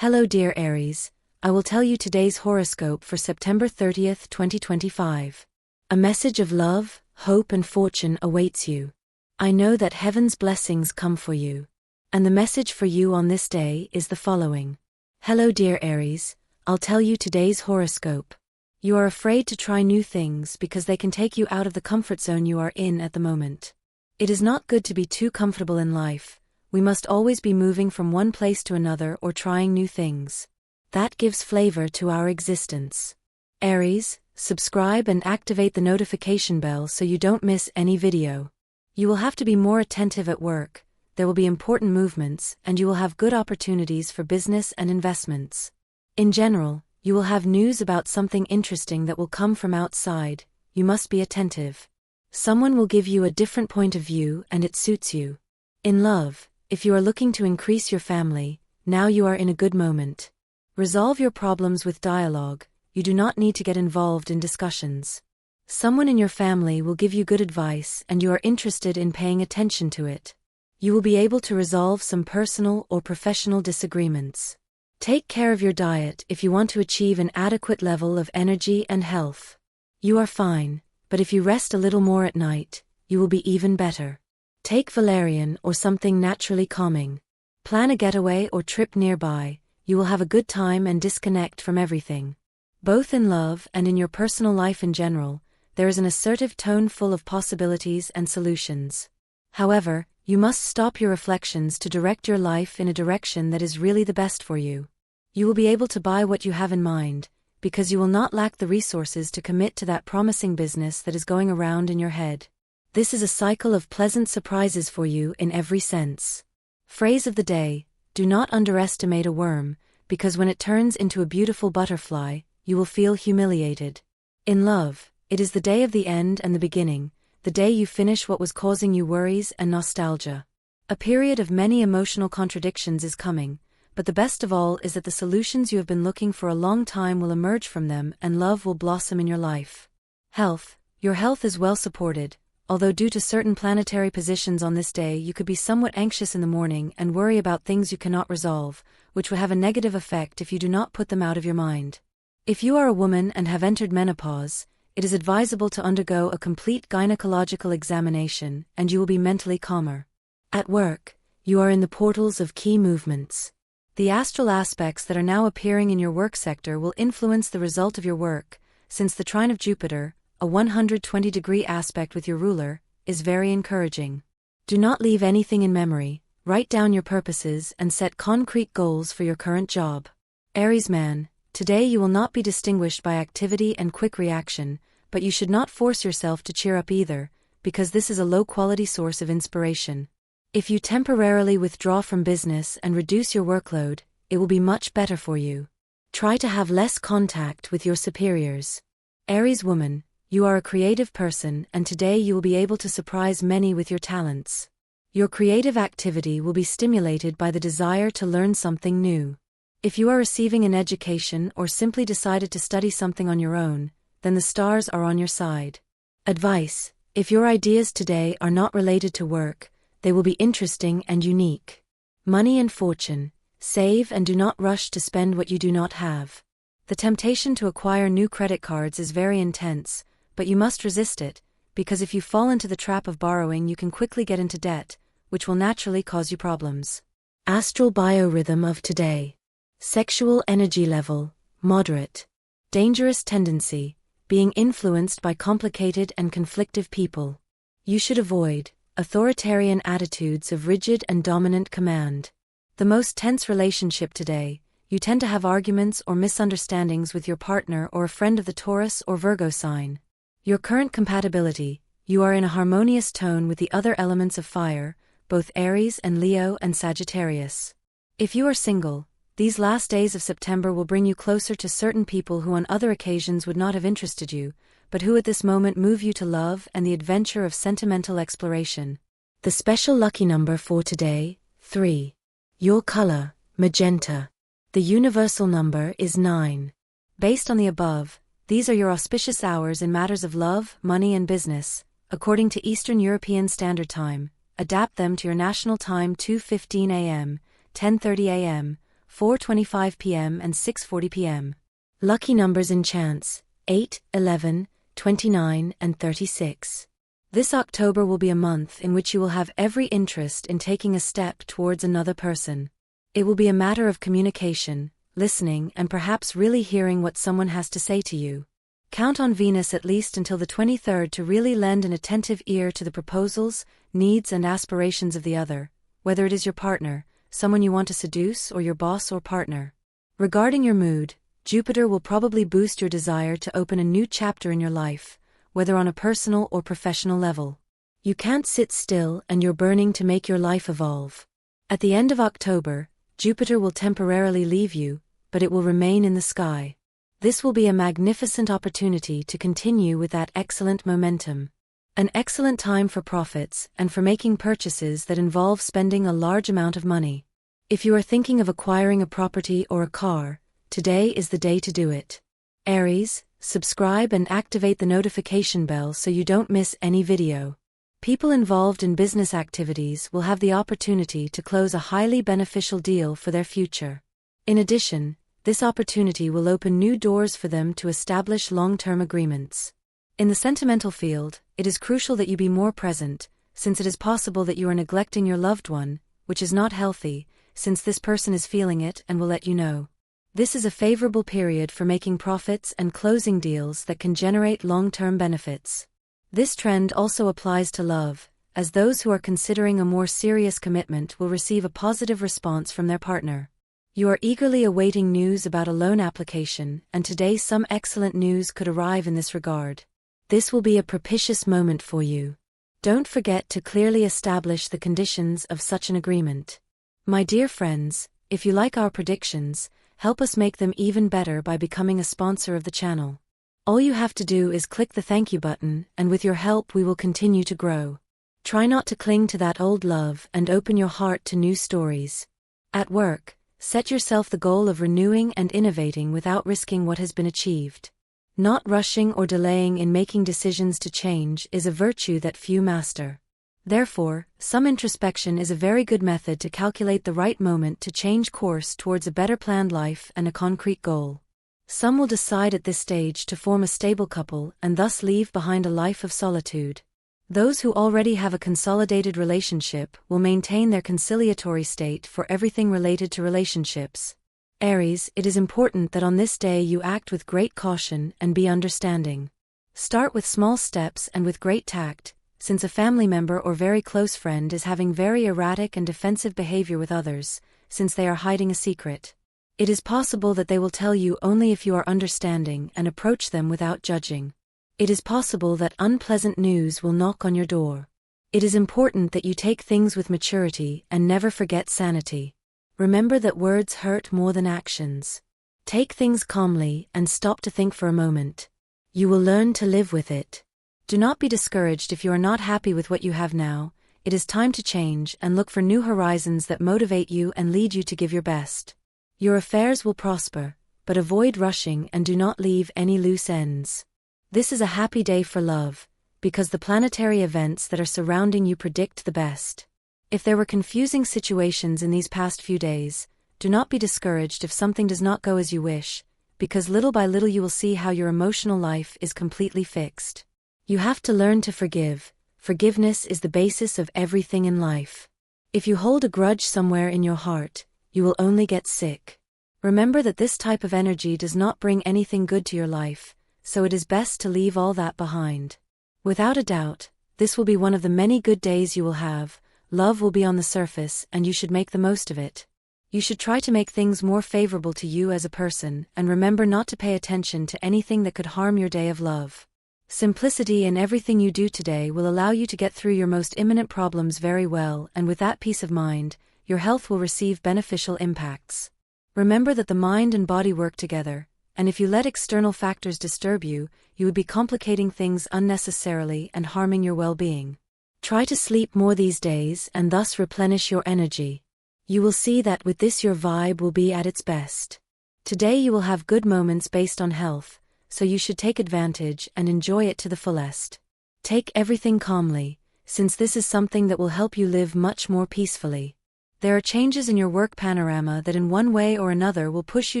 Hello dear Aries, I will tell you today's horoscope for September 30th, 2025. A message of love, hope and fortune awaits you. I know that heaven's blessings come for you. And the message for you on this day is the following. Hello dear Aries, I'll tell you today's horoscope. You are afraid to try new things because they can take you out of the comfort zone you are in at the moment. It is not good to be too comfortable in life. We must always be moving from one place to another or trying new things. That gives flavor to our existence. Aries, subscribe and activate the notification bell so you don't miss any video. You will have to be more attentive at work, there will be important movements, and you will have good opportunities for business and investments. In general, you will have news about something interesting that will come from outside. You must be attentive. Someone will give you a different point of view and it suits you. In love, if you are looking to increase your family, now you are in a good moment. Resolve your problems with dialogue, you do not need to get involved in discussions. Someone in your family will give you good advice and you are interested in paying attention to it. You will be able to resolve some personal or professional disagreements. Take care of your diet if you want to achieve an adequate level of energy and health. You are fine, but if you rest a little more at night, you will be even better. Take valerian or something naturally calming. Plan a getaway or trip nearby, you will have a good time and disconnect from everything. Both in love and in your personal life in general, there is an assertive tone full of possibilities and solutions. However, you must stop your reflections to direct your life in a direction that is really the best for you. You will be able to buy what you have in mind, because you will not lack the resources to commit to that promising business that is going around in your head. This is a cycle of pleasant surprises for you in every sense. Phrase of the day, do not underestimate a worm, because when it turns into a beautiful butterfly, you will feel humiliated. In love, it is the day of the end and the beginning, the day you finish what was causing you worries and nostalgia. A period of many emotional contradictions is coming, but the best of all is that the solutions you have been looking for a long time will emerge from them and love will blossom in your life. Health, your health is well supported. Although due to certain planetary positions on this day you could be somewhat anxious in the morning and worry about things you cannot resolve, which would have a negative effect if you do not put them out of your mind. If you are a woman and have entered menopause, it is advisable to undergo a complete gynecological examination and you will be mentally calmer. At work, you are in the portals of key movements. The astral aspects that are now appearing in your work sector will influence the result of your work, since the trine of Jupiter, a 120-degree aspect with your ruler, is very encouraging. Do not leave anything in memory, write down your purposes and set concrete goals for your current job. Aries man, today you will not be distinguished by activity and quick reaction, but you should not force yourself to cheer up either, because this is a low-quality source of inspiration. If you temporarily withdraw from business and reduce your workload, it will be much better for you. Try to have less contact with your superiors. Aries woman, you are a creative person and today you will be able to surprise many with your talents. Your creative activity will be stimulated by the desire to learn something new. If you are receiving an education or simply decided to study something on your own, then the stars are on your side. Advice, if your ideas today are not related to work, they will be interesting and unique. Money and fortune, save and do not rush to spend what you do not have. The temptation to acquire new credit cards is very intense, but you must resist it, because if you fall into the trap of borrowing you can quickly get into debt, which will naturally cause you problems. Astral biorhythm of today. Sexual energy level, moderate. Dangerous tendency, being influenced by complicated and conflictive people. You should avoid authoritarian attitudes of rigid and dominant command. The most tense relationship today, you tend to have arguments or misunderstandings with your partner or a friend of the Taurus or Virgo sign. Your current compatibility, you are in a harmonious tone with the other elements of fire, both Aries and Leo and Sagittarius. If you are single, these last days of September will bring you closer to certain people who on other occasions would not have interested you, but who at this moment move you to love and the adventure of sentimental exploration. The special lucky number for today, 3. Your color, magenta. The universal number is 9. Based on the above, these are your auspicious hours in matters of love, money and business, according to Eastern European Standard Time. Adapt them to your national time 2:15 a.m., 10:30 a.m., 4:25 p.m. and 6:40 p.m. Lucky numbers in chance: 8, 11, 29, and 36. This October will be a month in which you will have every interest in taking a step towards another person. It will be a matter of communication, listening, and perhaps really hearing what someone has to say to you. Count on Venus at least until the 23rd to really lend an attentive ear to the proposals, needs, and aspirations of the other, whether it is your partner, someone you want to seduce, or your boss or partner. Regarding your mood, Jupiter will probably boost your desire to open a new chapter in your life, whether on a personal or professional level. You can't sit still and you're burning to make your life evolve. At the end of October, Jupiter will temporarily leave you, but it will remain in the sky. This will be a magnificent opportunity to continue with that excellent momentum. An excellent time for profits and for making purchases that involve spending a large amount of money. If you are thinking of acquiring a property or a car, today is the day to do it. Aries, subscribe and activate the notification bell so you don't miss any video. People involved in business activities will have the opportunity to close a highly beneficial deal for their future. In addition, this opportunity will open new doors for them to establish long-term agreements. In the sentimental field, it is crucial that you be more present, since it is possible that you are neglecting your loved one, which is not healthy, since this person is feeling it and will let you know. This is a favorable period for making profits and closing deals that can generate long-term benefits. This trend also applies to love, as those who are considering a more serious commitment will receive a positive response from their partner. You are eagerly awaiting news about a loan application, and today some excellent news could arrive in this regard. This will be a propitious moment for you. Don't forget to clearly establish the conditions of such an agreement. My dear friends, if you like our predictions, help us make them even better by becoming a sponsor of the channel. All you have to do is click the thank you button, and with your help we will continue to grow. Try not to cling to that old love and open your heart to new stories. At work, set yourself the goal of renewing and innovating without risking what has been achieved. Not rushing or delaying in making decisions to change is a virtue that few master. Therefore, some introspection is a very good method to calculate the right moment to change course towards a better planned life and a concrete goal. Some will decide at this stage to form a stable couple and thus leave behind a life of solitude. Those who already have a consolidated relationship will maintain their conciliatory state for everything related to relationships. Aries, it is important that on this day you act with great caution and be understanding. Start with small steps and with great tact, since a family member or very close friend is having very erratic and defensive behavior with others, since they are hiding a secret. It is possible that they will tell you only if you are understanding and approach them without judging. It is possible that unpleasant news will knock on your door. It is important that you take things with maturity and never forget sanity. Remember that words hurt more than actions. Take things calmly and stop to think for a moment. You will learn to live with it. Do not be discouraged if you are not happy with what you have now. It is time to change and look for new horizons that motivate you and lead you to give your best. Your affairs will prosper, but avoid rushing and do not leave any loose ends. This is a happy day for love, because the planetary events that are surrounding you predict the best. If there were confusing situations in these past few days, do not be discouraged if something does not go as you wish, because little by little you will see how your emotional life is completely fixed. You have to learn to forgive. Forgiveness is the basis of everything in life. If you hold a grudge somewhere in your heart, you will only get sick. Remember that this type of energy does not bring anything good to your life, so it is best to leave all that behind. Without a doubt, this will be one of the many good days you will have. Love will be on the surface and you should make the most of it. You should try to make things more favorable to you as a person and remember not to pay attention to anything that could harm your day of love. Simplicity in everything you do today will allow you to get through your most imminent problems very well, and with that peace of mind, your health will receive beneficial impacts. Remember that the mind and body work together, and if you let external factors disturb you, you would be complicating things unnecessarily and harming your well-being. Try to sleep more these days and thus replenish your energy. You will see that with this your vibe will be at its best. Today you will have good moments based on health, so you should take advantage and enjoy it to the fullest. Take everything calmly, since this is something that will help you live much more peacefully. There are changes in your work panorama that in one way or another will push you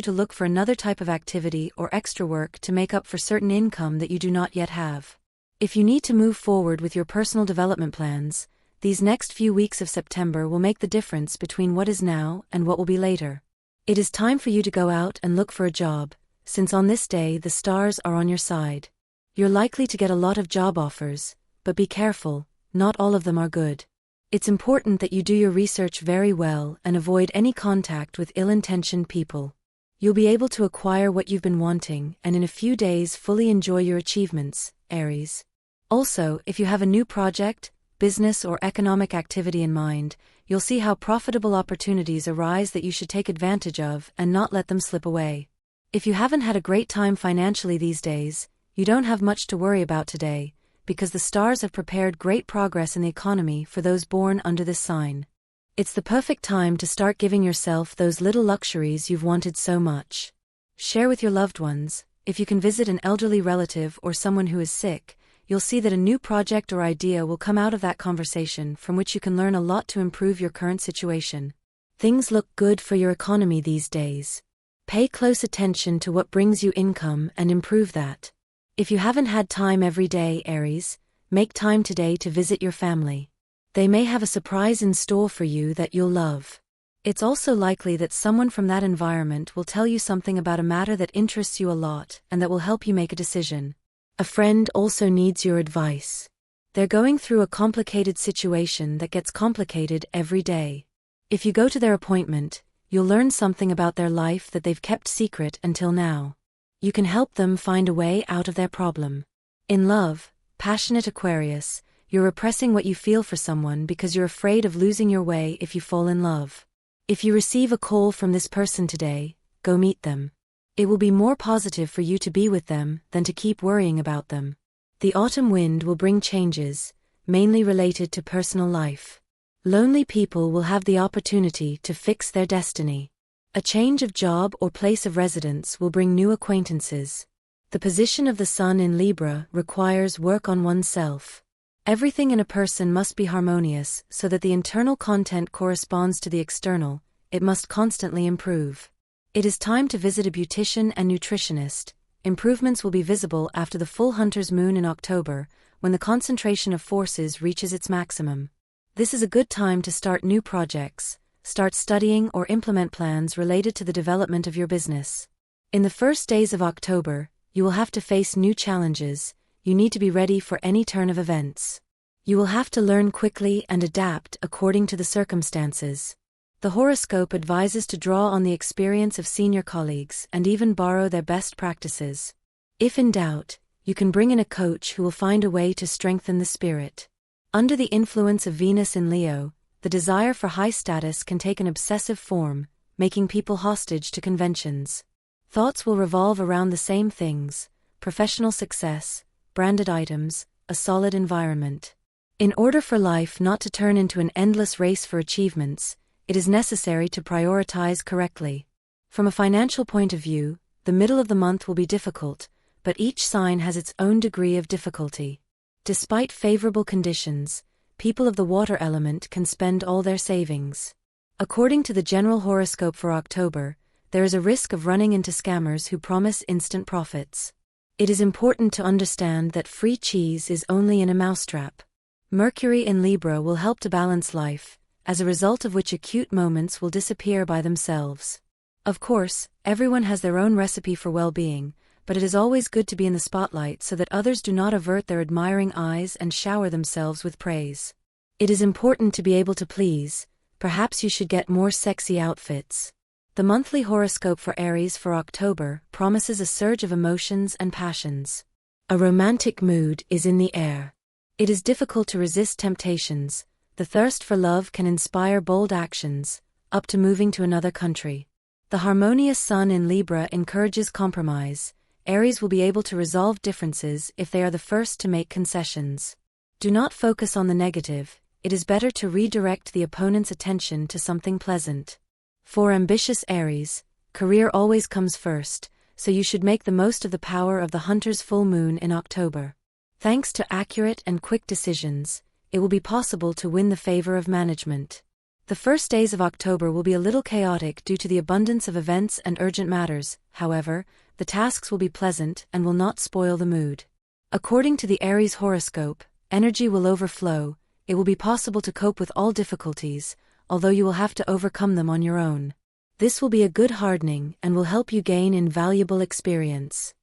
to look for another type of activity or extra work to make up for certain income that you do not yet have. If you need to move forward with your personal development plans, these next few weeks of September will make the difference between what is now and what will be later. It is time for you to go out and look for a job, since on this day the stars are on your side. You're likely to get a lot of job offers, but be careful, not all of them are good. It's important that you do your research very well and avoid any contact with ill-intentioned people. You'll be able to acquire what you've been wanting and in a few days fully enjoy your achievements, Aries. Also, if you have a new project, business or economic activity in mind, you'll see how profitable opportunities arise that you should take advantage of and not let them slip away. If you haven't had a great time financially these days, you don't have much to worry about today, because the stars have prepared great progress in the economy for those born under this sign. It's the perfect time to start giving yourself those little luxuries you've wanted so much. Share with your loved ones. If you can visit an elderly relative or someone who is sick, you'll see that a new project or idea will come out of that conversation from which you can learn a lot to improve your current situation. Things look good for your economy these days. Pay close attention to what brings you income and improve that. If you haven't had time every day, Aries, make time today to visit your family. They may have a surprise in store for you that you'll love. It's also likely that someone from that environment will tell you something about a matter that interests you a lot and that will help you make a decision. A friend also needs your advice. They're going through a complicated situation that gets complicated every day. If you go to their appointment, you'll learn something about their life that they've kept secret until now. You can help them find a way out of their problem. In love, passionate Aquarius, you're repressing what you feel for someone because you're afraid of losing your way if you fall in love. If you receive a call from this person today, go meet them. It will be more positive for you to be with them than to keep worrying about them. The autumn wind will bring changes, mainly related to personal life. Lonely people will have the opportunity to fix their destiny. A change of job or place of residence will bring new acquaintances. The position of the sun in Libra requires work on oneself. Everything in a person must be harmonious so that the internal content corresponds to the external. It must constantly improve. It is time to visit a beautician and nutritionist. Improvements will be visible after the full hunter's moon in October, when the concentration of forces reaches its maximum. This is a good time to start new projects, start studying or implement plans related to the development of your business. In the first days of October, you will have to face new challenges. You need to be ready for any turn of events. You will have to learn quickly and adapt according to the circumstances. The horoscope advises to draw on the experience of senior colleagues and even borrow their best practices. If in doubt, you can bring in a coach who will find a way to strengthen the spirit. Under the influence of Venus in Leo, the desire for high status can take an obsessive form, making people hostage to conventions. Thoughts will revolve around the same things: professional success, branded items, a solid environment. In order for life not to turn into an endless race for achievements, it is necessary to prioritize correctly. From a financial point of view, the middle of the month will be difficult, but each sign has its own degree of difficulty. Despite favorable conditions, people of the water element can spend all their savings. According to the general horoscope for October, there is a risk of running into scammers who promise instant profits. It is important to understand that free cheese is only in a mousetrap. Mercury in Libra will help to balance life, as a result of which acute moments will disappear by themselves. Of course, everyone has their own recipe for well-being, but it is always good to be in the spotlight so that others do not avert their admiring eyes and shower themselves with praise. It is important to be able to please. Perhaps you should get more sexy outfits. The monthly horoscope for Aries for October promises a surge of emotions and passions. A romantic mood is in the air. It is difficult to resist temptations. The thirst for love can inspire bold actions, up to moving to another country. The harmonious sun in Libra encourages compromise. Aries will be able to resolve differences if they are the first to make concessions. Do not focus on the negative. It is better to redirect the opponent's attention to something pleasant. For ambitious Aries, career always comes first, so you should make the most of the power of the hunter's full moon in October. Thanks to accurate and quick decisions, it will be possible to win the favor of management. The first days of October will be a little chaotic due to the abundance of events and urgent matters. However, the tasks will be pleasant and will not spoil the mood. According to the Aries horoscope, energy will overflow. It will be possible to cope with all difficulties, although you will have to overcome them on your own. This will be a good hardening and will help you gain invaluable experience.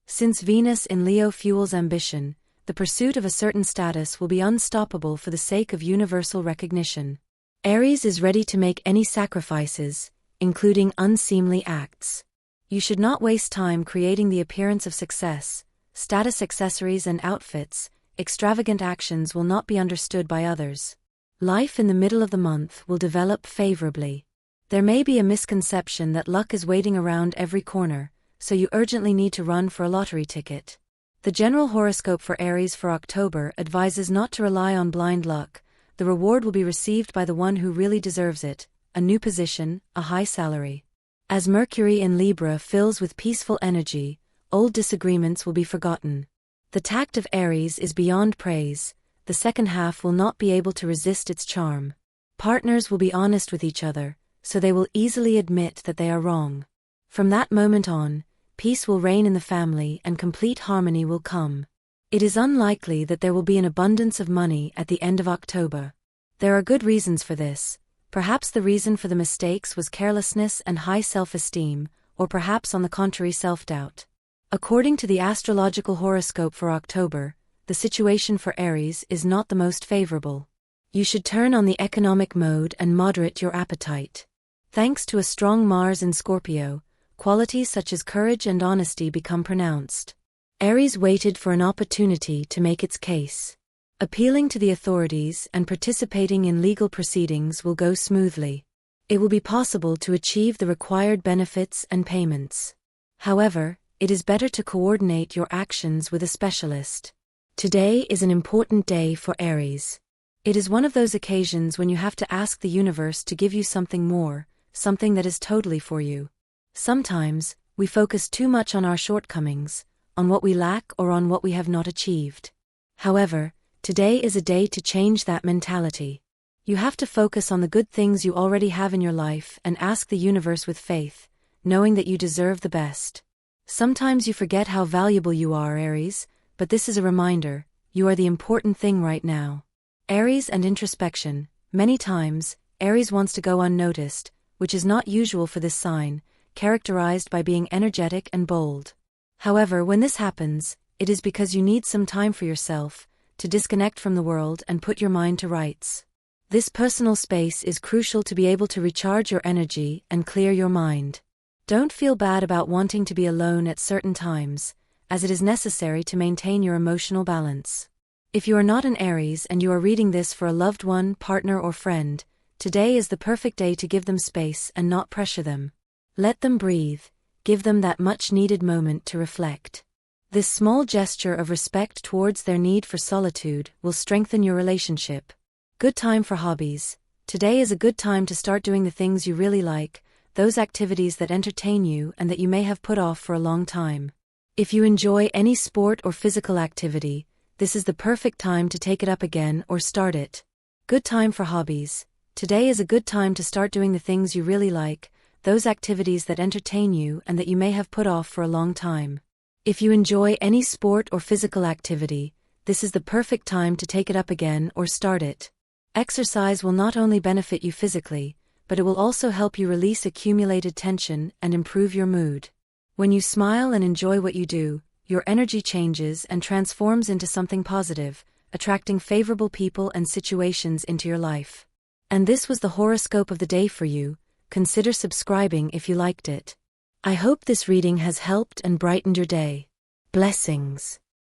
Since Venus in Leo fuels ambition, the pursuit of a certain status will be unstoppable for the sake of universal recognition. Aries is ready to make any sacrifices, including unseemly acts. You should not waste time creating the appearance of success. Status accessories and outfits, extravagant actions will not be understood by others. Life in the middle of the month will develop favorably. There may be a misconception that luck is waiting around every corner, so you urgently need to run for a lottery ticket. The general horoscope for Aries for October advises not to rely on blind luck. The reward will be received by the one who really deserves it, a new position, a high salary. As Mercury in Libra fills with peaceful energy, old disagreements will be forgotten. The tact of Aries is beyond praise. The second half will not be able to resist its charm. Partners will be honest with each other, so they will easily admit that they are wrong. From that moment on, peace will reign in the family and complete harmony will come. It is unlikely that there will be an abundance of money at the end of October. There are good reasons for this. Perhaps the reason for the mistakes was carelessness and high self-esteem, or perhaps on the contrary self-doubt. According to the astrological horoscope for October, the situation for Aries is not the most favorable. You should turn on the economic mode and moderate your appetite. Thanks to a strong Mars in Scorpio, qualities such as courage and honesty become pronounced. Aries waited for an opportunity to make its case. Appealing to the authorities and participating in legal proceedings will go smoothly. It will be possible to achieve the required benefits and payments. However, it is better to coordinate your actions with a specialist. Today is an important day for Aries. It is one of those occasions when you have to ask the universe to give you something more, something that is totally for you. Sometimes, we focus too much on our shortcomings, on what we lack or on what we have not achieved. However, today is a day to change that mentality. You have to focus on the good things you already have in your life and ask the universe with faith, knowing that you deserve the best. Sometimes you forget how valuable you are, Aries, but this is a reminder, you are the important thing right now. Aries and introspection. Many times, Aries wants to go unnoticed, which is not usual for this sign, characterized by being energetic and bold. However, when this happens, it is because you need some time for yourself, to disconnect from the world and put your mind to rights. This personal space is crucial to be able to recharge your energy and clear your mind. Don't feel bad about wanting to be alone at certain times, as it is necessary to maintain your emotional balance. If you are not an Aries and you are reading this for a loved one, partner or friend, today is the perfect day to give them space and not pressure them. Let them breathe, give them that much-needed moment to reflect. This small gesture of respect towards their need for solitude will strengthen your relationship. Good time for hobbies. Today is a good time to start doing the things you really like, those activities that entertain you and that you may have put off for a long time. If you enjoy any sport or physical activity, this is the perfect time to take it up again or start it. Good time for hobbies. Today is a good time to start doing the things you really like, those activities that entertain you and that you may have put off for a long time. If you enjoy any sport or physical activity, this is the perfect time to take it up again or start it. Exercise will not only benefit you physically, but it will also help you release accumulated tension and improve your mood. When you smile and enjoy what you do, your energy changes and transforms into something positive, attracting favorable people and situations into your life. And this was the horoscope of the day for you. Consider subscribing if you liked it. I hope this reading has helped and brightened your day. Blessings.